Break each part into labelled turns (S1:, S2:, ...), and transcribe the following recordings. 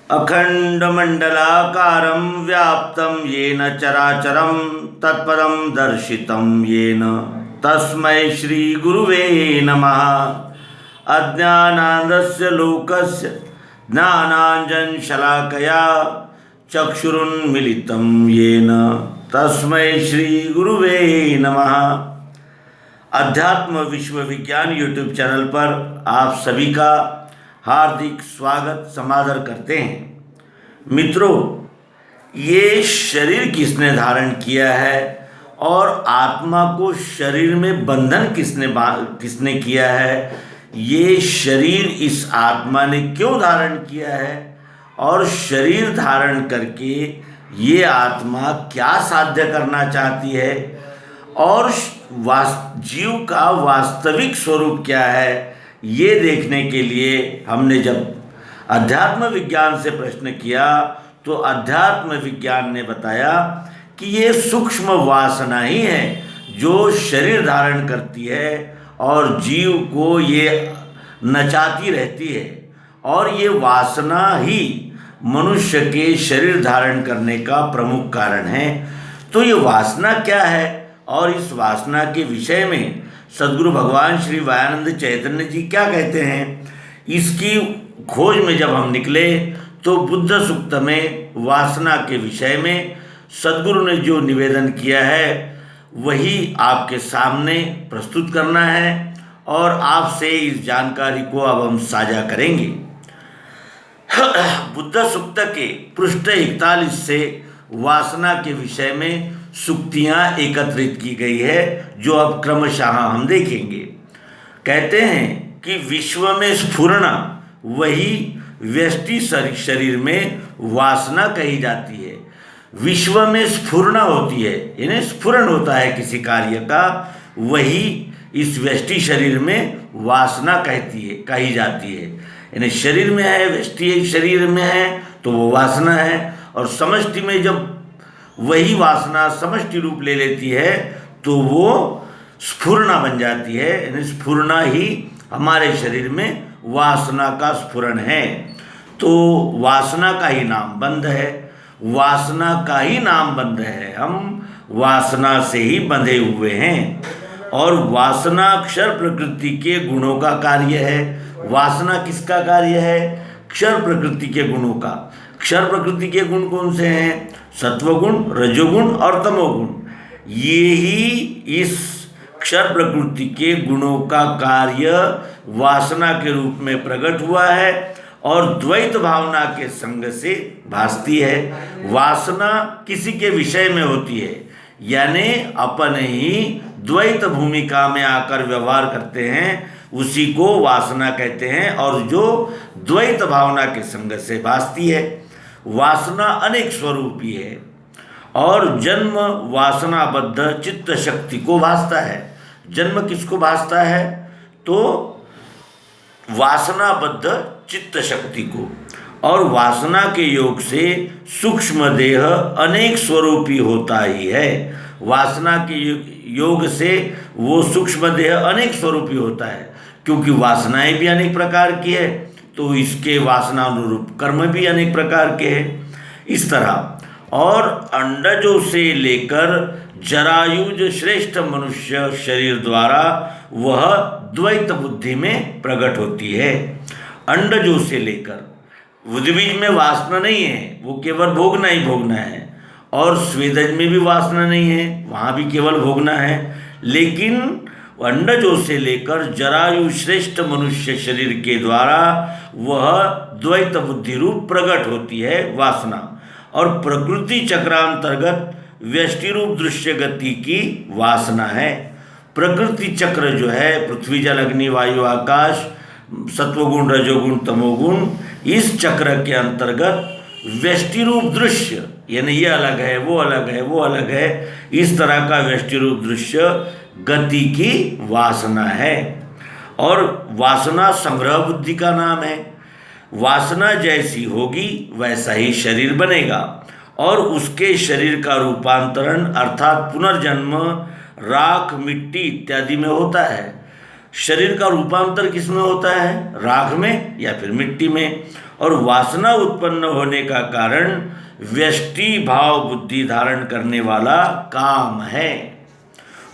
S1: अखंडमंडलाकारं व्याप्तं येन चराचरं तत्पदं दर्शितं येन तस्मै श्रीगुरुवे नमः। अज्ञानानन्दस्य लोकस्य ज्ञानाञ्जनशलाकया चक्षुरुन्मिलितं येन तस्मै श्रीगुरुवे नमः। अध्यात्म विश्व विज्ञान यूट्यूब चैनल पर आप सभी का हार्दिक स्वागत समादर करते हैं। मित्रों, ये शरीर किसने धारण किया है और आत्मा को शरीर में बंधन किसने किया है, ये शरीर इस आत्मा ने क्यों धारण किया है और शरीर धारण करके ये आत्मा क्या साध्य करना चाहती है और जीव का वास्तविक स्वरूप क्या है, ये देखने के लिए हमने जब अध्यात्म विज्ञान से प्रश्न किया तो अध्यात्म विज्ञान ने बताया कि ये सूक्ष्म वासना ही है जो शरीर धारण करती है और जीव को ये नचाती रहती है, और ये वासना ही मनुष्य के शरीर धारण करने का प्रमुख कारण है। तो ये वासना क्या है और इस वासना के विषय में सद्गुरु भगवान श्री वायानंद चैतन्य जी क्या कहते हैं, इसकी खोज में जब हम निकले तो बुद्ध सूक्त में वासना के विषय में सद्गुरु ने जो निवेदन किया है वही आपके सामने प्रस्तुत करना है और आपसे इस जानकारी को अब हम साझा करेंगे। बुद्ध सूक्त के पृष्ठ 41 से वासना के विषय में सूक्तियाँ एकत्रित की गई है जो अब क्रमशः हम देखेंगे। कहते हैं कि विश्व में स्फुरना वही व्यष्टि शरीर में वासना कही जाती है। विश्व में स्फुरना होती है, यानी स्फुरन होता है किसी कार्य का, वही इस व्यष्टि शरीर में वासना कही जाती है। यानी शरीर में है, व्यष्टि शरीर में है तो वो वासना है, और समष्टि में जब वही वासना समष्टि रूप ले लेती है तो वो स्फुरना बन जाती है। यानी स्फुरना ही हमारे शरीर में वासना का स्फुरन है। तो वासना का ही नाम बंध है, वासना का ही नाम बंध है। हम वासना से ही बंधे हुए हैं और वासना अक्षर प्रकृति के गुणों का कार्य है। वासना किसका कार्य है? क्षर प्रकृति के गुणों का। क्षर प्रकृति के गुण कौन से हैं? सत्वगुण, रजोगुण और तमोगुण। ये ही इस क्षर प्रकृति के गुणों का कार्य वासना के रूप में प्रकट हुआ है और द्वैत भावना के संग से भासती है। वासना किसी के विषय में होती है, यानी अपन ही द्वैत भूमिका में आकर व्यवहार करते हैं, उसी को वासना कहते हैं, और जो द्वैत भावना के संग से भासती है। वासना अनेक स्वरूपी है और जन्म वासनाबद्ध चित्त शक्ति को भासता है। जन्म किसको भासता है? तो वासनाबद्ध चित्त शक्ति को। और वासना के योग से सूक्ष्म देह अनेक स्वरूपी होता ही है। वासना के योग से वो सूक्ष्म देह अनेक स्वरूपी होता है, क्योंकि वासनाएं भी अनेक प्रकार की है तो इसके वासनानुरूप कर्म भी अनेक प्रकार के हैं। इस तरह और अंडजों से लेकर जरायुज श्रेष्ठ मनुष्य शरीर द्वारा वह द्वैत बुद्धि में प्रकट होती है। अंडजों से लेकर उद्बीज में वासना नहीं है, वो केवल भोगना ही भोगना है, और स्वेदज में भी वासना नहीं है, वहाँ भी केवल भोगना है। लेकिन अंडजों से लेकर जरायु श्रेष्ठ मनुष्य शरीर के द्वारा वह द्वैत बुद्धि रूप प्रकट होती है वासना, और प्रकृति चक्रांतर्गत व्यष्टि रूप दृश्य गति की वासना है। प्रकृति चक्र जो है पृथ्वी जल अग्नि वायु आकाश, सत्वगुण रजोगुण तमोगुण, इस चक्र के अंतर्गत व्यष्टि रूप दृश्य, यानी ये अलग है वो अलग है वो अलग है, इस तरह का व्यष्टि रूप दृश्य गति की वासना है। और वासना संग्रह बुद्धि का नाम है। वासना जैसी होगी वैसा ही शरीर बनेगा, और उसके शरीर का रूपांतरण अर्थात पुनर्जन्म राख मिट्टी इत्यादि में होता है। शरीर का रूपांतर किसमें होता है? राख में या फिर मिट्टी में। और वासना उत्पन्न होने का कारण व्यष्टि भाव बुद्धि धारण करने वाला काम है।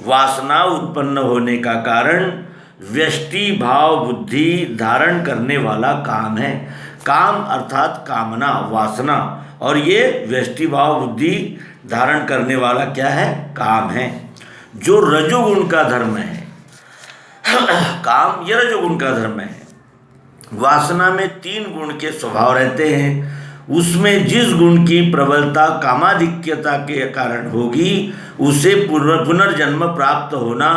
S1: वासना उत्पन्न होने का कारण व्यष्टि भाव बुद्धि धारण करने वाला काम है। काम अर्थात कामना, वासना, और ये व्यष्टि भाव बुद्धि धारण करने वाला क्या है? काम है, जो रजोगुण का धर्म है। काम ये रजोगुण का धर्म है। वासना में 3 गुण के स्वभाव रहते हैं। उसमें जिस गुण की प्रबलता कामाधिक्यता के कारण होगी उसे पुनर्जन्म प्राप्त होना,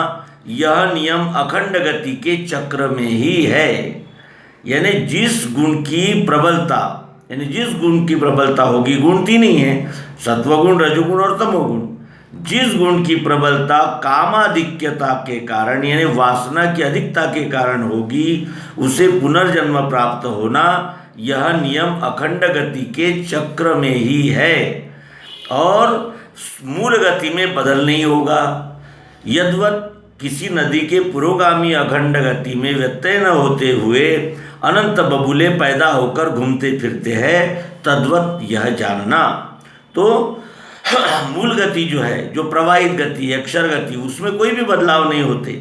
S1: यह नियम अखंड गति के चक्र में ही है। यानी जिस गुण की प्रबलता, यानी जिस गुण की प्रबलता होगी, गुण 3 ही है, सत्वगुण, रजोगुण और तमोगुण। जिस गुण की प्रबलता कामाधिक्यता के कारण यानी वासना की अधिकता के कारण होगी उसे पुनर्जन्म प्राप्त होना, यह नियम अखंड गति के चक्र में ही है और मूल गति में बदल नहीं होगा। यद्वत किसी नदी के पुरोगामी अखंड गति में व्यत्यय न होते हुए अनंत बबूले पैदा होकर घूमते फिरते हैं, तद्वत यह जानना। तो मूल गति जो है, जो प्रवाहित गति है, अक्षर गति, उसमें कोई भी बदलाव नहीं होते,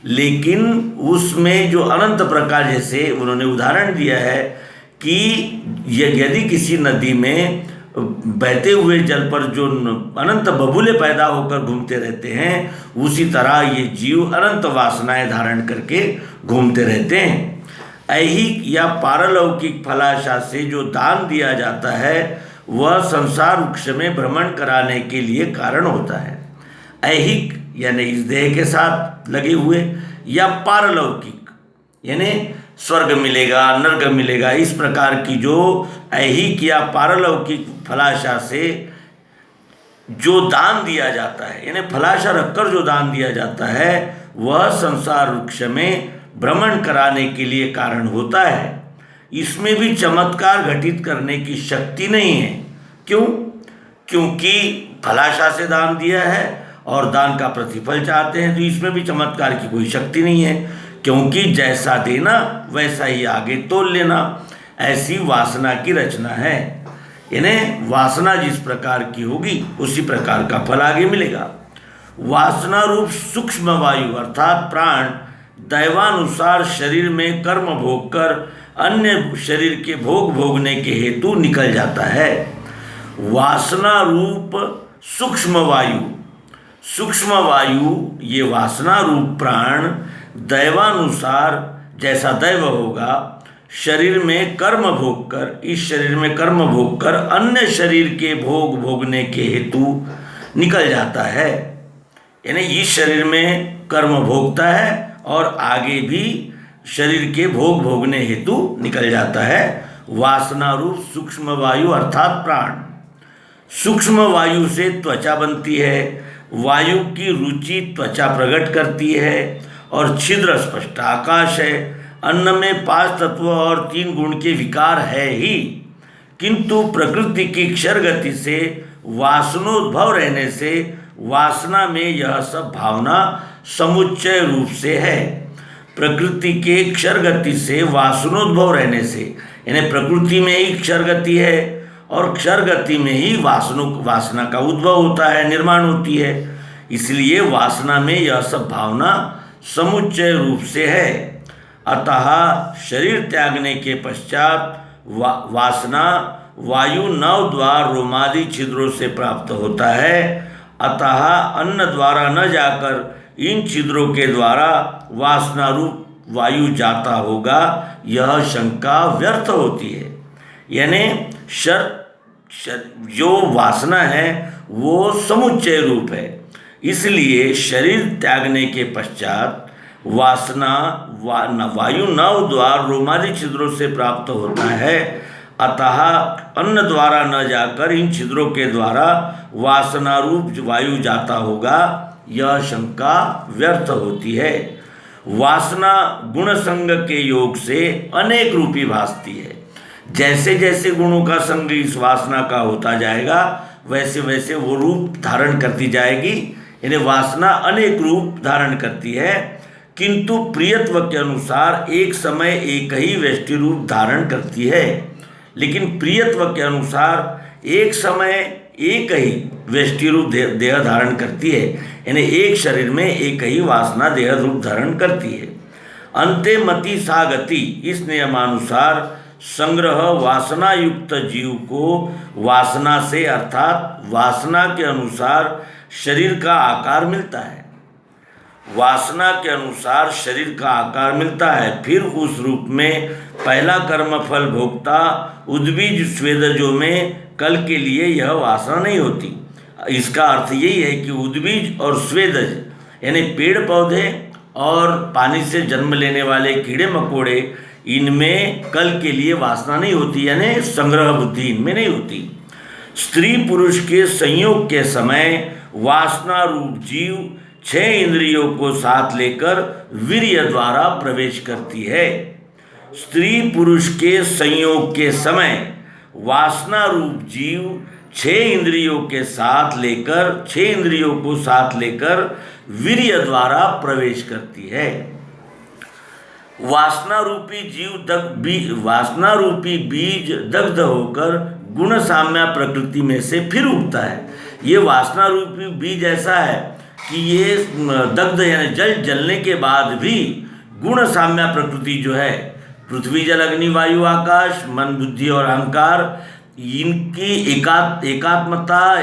S1: लेकिन उसमें जो अनंत प्रकार, जैसे उन्होंने उदाहरण दिया है कि यदि किसी नदी में बहते हुए जल पर जो अनंत बबूले पैदा होकर घूमते रहते हैं, उसी तरह ये जीव अनंत वासनाएं धारण करके घूमते रहते हैं। ऐहिक या पारलौकिक फलाशा से जो दान दिया जाता है वह संसार वृक्ष में भ्रमण कराने के लिए कारण होता है। ऐहिक यानी इस देह के साथ लगे हुए, या पारलौकिक यानी स्वर्ग मिलेगा, नर्क मिलेगा, इस प्रकार की जो ऐहिक या पारलौकिक फलाशा से जो दान दिया जाता है, यानी फलाशा रखकर जो दान दिया जाता है, वह संसार वृक्ष में भ्रमण कराने के लिए कारण होता है। इसमें भी चमत्कार घटित करने की शक्ति नहीं है। क्यों? क्योंकि फलाशा से दान दिया है और दान का प्रतिफल चाहते हैं, तो इसमें भी चमत्कार की कोई शक्ति नहीं है, क्योंकि जैसा देना वैसा ही आगे तोल लेना, ऐसी वासना की रचना है। यानी वासना जिस प्रकार की होगी उसी प्रकार का फल आगे मिलेगा। वासना रूप सूक्ष्म वायु अर्थात प्राण दैवानुसार शरीर में कर्म भोग कर अन्य शरीर के भोग भोगने के हेतु निकल जाता है। वासना रूप सूक्ष्म वायु, सूक्ष्म वायु ये वासना रूप प्राण दैवानुसार जैसा दैव होगा शरीर में कर्म भोग कर, इस शरीर में कर्म भोग कर अन्य शरीर के भोग भोगने के हेतु निकल जाता है। यानी इस शरीर में कर्म भोगता है और आगे भी शरीर के भोग भोगने हेतु निकल जाता है। वासना रूप सूक्ष्म वायु अर्थात प्राण। सूक्ष्म वायु से त्वचा बनती है, वायु की रुचि त्वचा प्रकट करती है और छिद्र स्पष्ट आकाश है। अन्न में 5 तत्व और 3 गुण के विकार है ही, किंतु प्रकृति की क्षर गति से वासनोद्भव रहने से वासना में यह सब भावना समुच्चय रूप से है। प्रकृति के क्षर गति से वासनोद्भव रहने से, यानी प्रकृति में ही क्षर गति है और क्षर गति में ही वासना का उद्भव होता है, निर्माण होती है, इसलिए वासना में यह सब भावना समुच्चय रूप से है। अतः शरीर त्यागने के पश्चात वासना वायु 9 द्वार रोमादि छिद्रों से प्राप्त होता है। अतः अन्न द्वारा न जाकर इन छिद्रों के द्वारा वासना रूप वायु जाता होगा, यह शंका व्यर्थ होती है। यानी जो वासना है वो समुच्चय रूप है, इसलिए शरीर त्यागने के पश्चात वासना वायु 9 द्वार रोमादि छिद्रों से प्राप्त होता है। अतः अन्न द्वारा न जाकर इन छिद्रों के द्वारा वासना रूप वायु जाता होगा, यह शंका व्यर्थ होती है। वासना गुण संग के योग से अनेक रूपी भासती है। जैसे जैसे गुणों का संग इस वासना का होता जाएगा वैसे वैसे वो रूप धारण करती जाएगी। यानी वासना अनेक रूप धारण करती है। किंतु प्रियत्व के अनुसार एक समय एक ही व्यष्टि रूप धारण करती है। लेकिन प्रियत्व के अनुसार एक समय एक ही व्यष्टि रूप देह धारण करती है, यानी एक शरीर में एक ही वासना देह रूप धारण करती है। अंते मति सा गति, इस नियमानुसार संग्रह वासना युक्त जीव को वासना से अर्थात वासना के अनुसार शरीर का आकार मिलता है। वासना के अनुसार शरीर का आकार मिलता है। फिर उस रूप में पहला कर्म फल भोक्ता उद्बीज स्वेदजों में कल के लिए यह वासना नहीं होती। इसका अर्थ यही है कि उद्बीज और स्वेदज यानी पेड़ पौधे और पानी से जन्म लेने वाले कीड़े मकोड़े, इनमें कल के लिए वासना नहीं होती, यानी संग्रह बुद्धि इनमें नहीं होती। स्त्री पुरुष के संयोग के समय वासना रूप जीव 6 इंद्रियों को साथ लेकर वीर्य द्वारा प्रवेश करती है। स्त्री पुरुष के संयोग के समय वासना रूप जीव 6 इंद्रियों के साथ लेकर 6 इंद्रियों को साथ लेकर वीर्य द्वारा प्रवेश करती है। वासना रूपी बीज दग्ध होकर गुण साम्या प्रकृति में से फिर उगता है। ये वासना रूपी बीज ऐसा है कि ये दग्ध यानी जलने के बाद भी गुण साम्या प्रकृति जो है, पृथ्वी जल अग्नि वायु आकाश मन बुद्धि और अहंकार, इनकी एकात्मता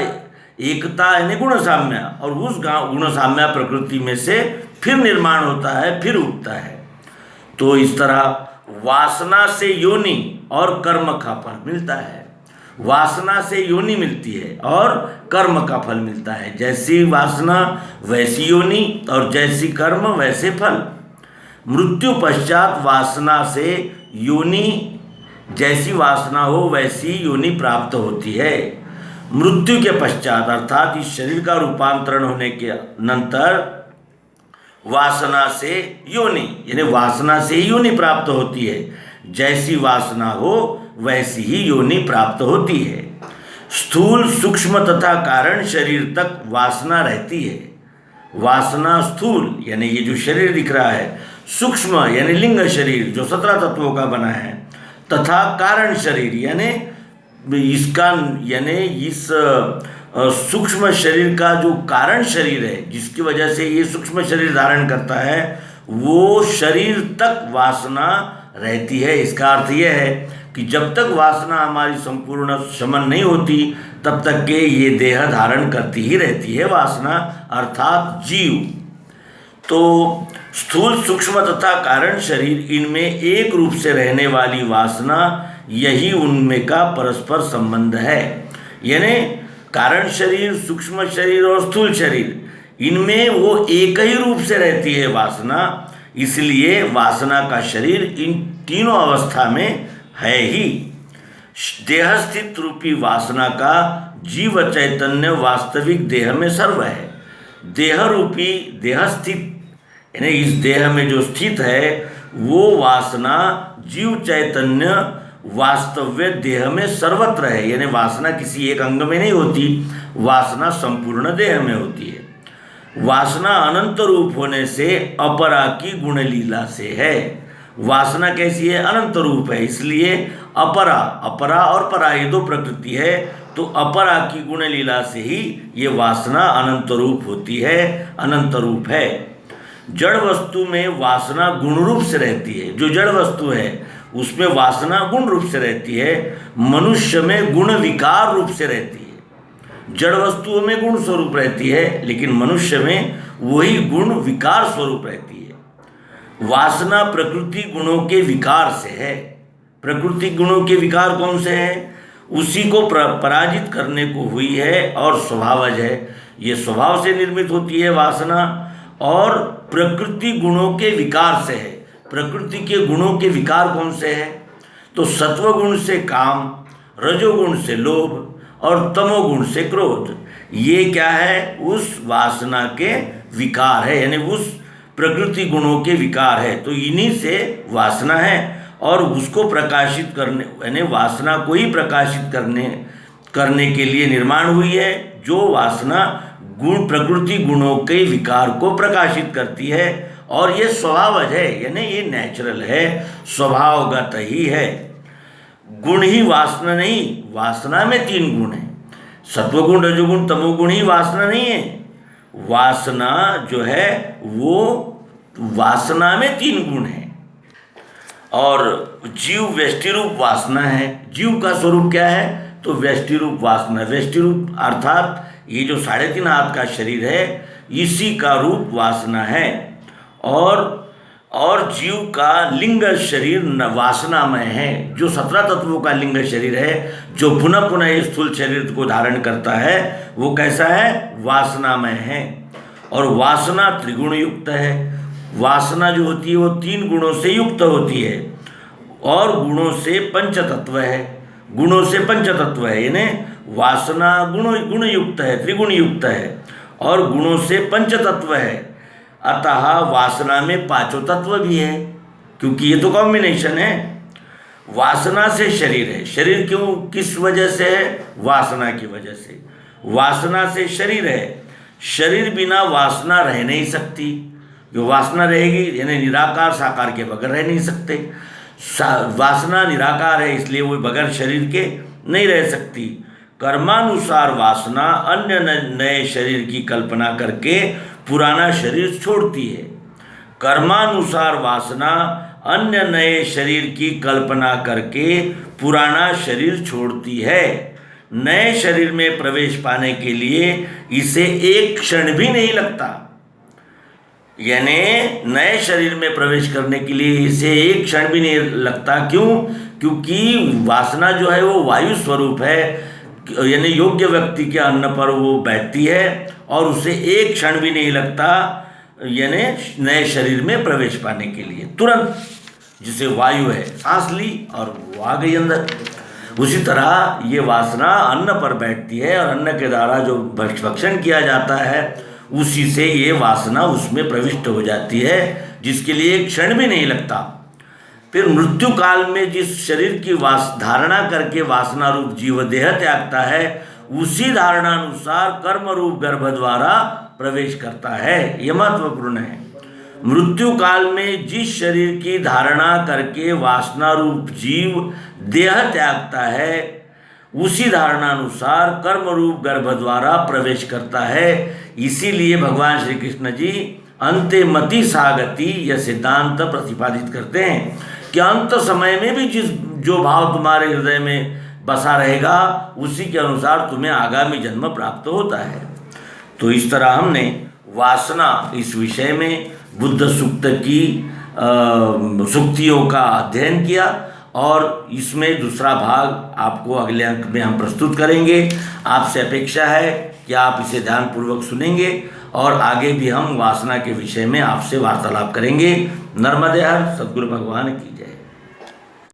S1: एकता यानी गुण साम्या, और उस गुण साम्या प्रकृति में से फिर निर्माण होता है, फिर उगता है। तो इस तरह वासना से योनि और कर्म का फल मिलता है। वासना से योनि मिलती है और कर्म का फल मिलता है। जैसी वासना वैसी योनि और जैसी कर्म वैसे फल। मृत्यु पश्चात वासना से योनि, जैसी वासना हो वैसी योनि प्राप्त होती है। मृत्यु के पश्चात अर्थात इस शरीर का रूपांतरण होने के अनंतर वासना से योनि यानी वासना से योनि प्राप्त होती है। जैसी वासना हो वैसी ही योनि प्राप्त होती है। स्थूल सूक्ष्म तथा कारण शरीर तक वासना रहती है। वासना स्थूल यानी ये जो शरीर दिख रहा है, सूक्ष्म यानी लिंग शरीर जो 17 तत्वों का बना है, तथा कारण शरीर यानी इस सूक्ष्म शरीर का जो कारण शरीर है, जिसकी वजह से ये सूक्ष्म शरीर धारण करता है, वो शरीर तक वासना रहती है। इसका अर्थ यह है कि जब तक वासना हमारी संपूर्ण शमन नहीं होती तब तक के ये देह धारण करती ही रहती है वासना अर्थात जीव। तो स्थूल सूक्ष्म तथा कारण शरीर, इनमें एक रूप से रहने वाली वासना, यही उनमें का परस्पर संबंध है। यानी कारण शरीर, सूक्ष्म शरीर और स्थूल शरीर, इनमें वो एक ही रूप से रहती है वासना। इसलिए वासना का शरीर इन तीनों अवस्था में है ही। देहस्थित रूपी वासना का जीव चैतन्य वास्तविक देह में सर्व है। देह रूपी देहस्थित यानी इस देह में जो स्थित है वो वासना जीव चैतन्य वास्तव्य देह में सर्वत्र है। यानी वासना किसी एक अंग में नहीं होती, वासना संपूर्ण देह में होती है। वासना अनंत रूप होने से अपरा की गुण लीला से है। वासना कैसी है? अनंत रूप है, इसलिए अपरा और परा ये दो प्रकृति है। तो अपरा की गुण लीला से ही ये वासना अनंत रूप होती है, अनंत रूप है। जड़ वस्तु में वासना गुण रूप से रहती है। जो जड़ वस्तु है उसमें वासना गुण रूप से रहती है। मनुष्य में गुण विकार रूप से रहती है। जड़ वस्तुओं में गुण स्वरूप रहती है, लेकिन मनुष्य में वही गुण विकार स्वरूप रहती है। वासना प्रकृति गुणों के विकार से है। प्रकृति गुणों के विकार कौन से हैं? उसी को पराजित करने को हुई है और स्वभावज है। ये स्वभाव से निर्मित होती है वासना, और प्रकृति गुणों के विकार से है। प्रकृति के गुणों के विकार कौन से हैं? तो सत्वगुण से काम, रजोगुण से लोभ और तमोगुण से क्रोध। ये क्या है? उस वासना के विकार है, यानी उस प्रकृति गुणों के विकार है। तो इन्हीं से वासना है और उसको प्रकाशित करने यानी वासना को ही प्रकाशित करने के लिए निर्माण हुई है। जो वासना गुण प्रकृति गुणों के विकार को प्रकाशित करती है और ये स्वभावज है, यानी ये नेचुरल है, स्वभावगत ही है। गुण ही वासना नहीं, वासना में 3 गुण है, सत्वगुण, रजोगुण, तमोगुण ही वासना नहीं है। वासना जो है वो वासना में 3 गुण है। और जीव व्यष्टि रूप वासना है। जीव का स्वरूप क्या है? तो व्यष्टि रूप वासना। व्यष्टि रूप अर्थात ये जो 3.5 हाथ का शरीर है इसी का रूप वासना है। और जीव का लिंग शरीर वासनामय है। जो 17 तत्वों का लिंग शरीर है, जो पुनः पुनः इस स्थूल शरीर को धारण करता है, वो कैसा है? वासनामय है। और वासना त्रिगुण युक्त है। वासना जो होती है वो 3 गुणों से युक्त होती है और गुणों से पंचतत्व है। गुणों से पंचतत्व है, यानी वासना गुण युक्त है, त्रिगुण युक्त है और गुणों से पंचतत्व है। अतः वासना में 5 तत्व भी है, क्योंकि ये तो कॉम्बिनेशन है। वासना से शरीर है। शरीर क्यों, किस वजह से है? वासना की वजह से। वासना से शरीर है। शरीर बिना वासना रह नहीं सकती। जो वासना रहेगी यानी निराकार साकार के बगैर रह नहीं सकते। वासना निराकार है, इसलिए वो बगैर शरीर के नहीं रह सकती। कर्मानुसार वासना अन्य नए शरीर की कल्पना करके पुराना शरीर छोड़ती है। कर्मानुसार वासना अन्य नए शरीर की कल्पना करके पुराना शरीर छोड़ती है। नए शरीर में प्रवेश पाने के लिए इसे एक क्षण भी नहीं लगता। यानी नए शरीर में प्रवेश करने के लिए इसे एक क्षण भी नहीं लगता। क्यों? क्योंकि वासना जो है वो वायु स्वरूप है, यानी योग्य व्यक्ति के अन्न पर वो बैठती है और उसे एक क्षण भी नहीं लगता, यानी नए शरीर में प्रवेश पाने के लिए। तुरंत जिसे वायु है, सांस ली और वो आ गई अंदर। उसी तरह ये वासना अन्न पर बैठती है और अन्न के द्वारा जो भक्षण किया जाता है उसी से ये वासना उसमें प्रविष्ट हो जाती है, जिसके लिए एक क्षण भी नहीं लगता। फिर मृत्यु काल में जिस शरीर की धारणा करके वासना रूप जीव देह त्यागता है, उसी धारणानुसार कर्म रूप गर्भ द्वारा प्रवेश करता है। यह महत्वपूर्ण है। मृत्यु काल में जिस शरीर की धारणा करके वासना रूप जीव देह त्यागता है, उसी धारणानुसार कर्म रूप गर्भ द्वारा प्रवेश करता है। इसीलिए भगवान श्री कृष्ण जी अंते मति सागति यह सिद्धांत प्रतिपादित करते हैं कि अंत समय में भी जो भाव तुम्हारे हृदय में बसा रहेगा उसी के अनुसार तुम्हें आगामी जन्म प्राप्त होता है। तो इस तरह हमने वासना इस विषय में बुद्ध सूक्त की सूक्तियों का अध्ययन किया और इसमें दूसरा भाग आपको अगले अंक में हम प्रस्तुत करेंगे। आपसे अपेक्षा है कि आप इसे ध्यानपूर्वक सुनेंगे और आगे भी हम वासना के विषय में आपसे वार्तालाप करेंगे। नर्मदे हर सद्गुरु भगवान की जय।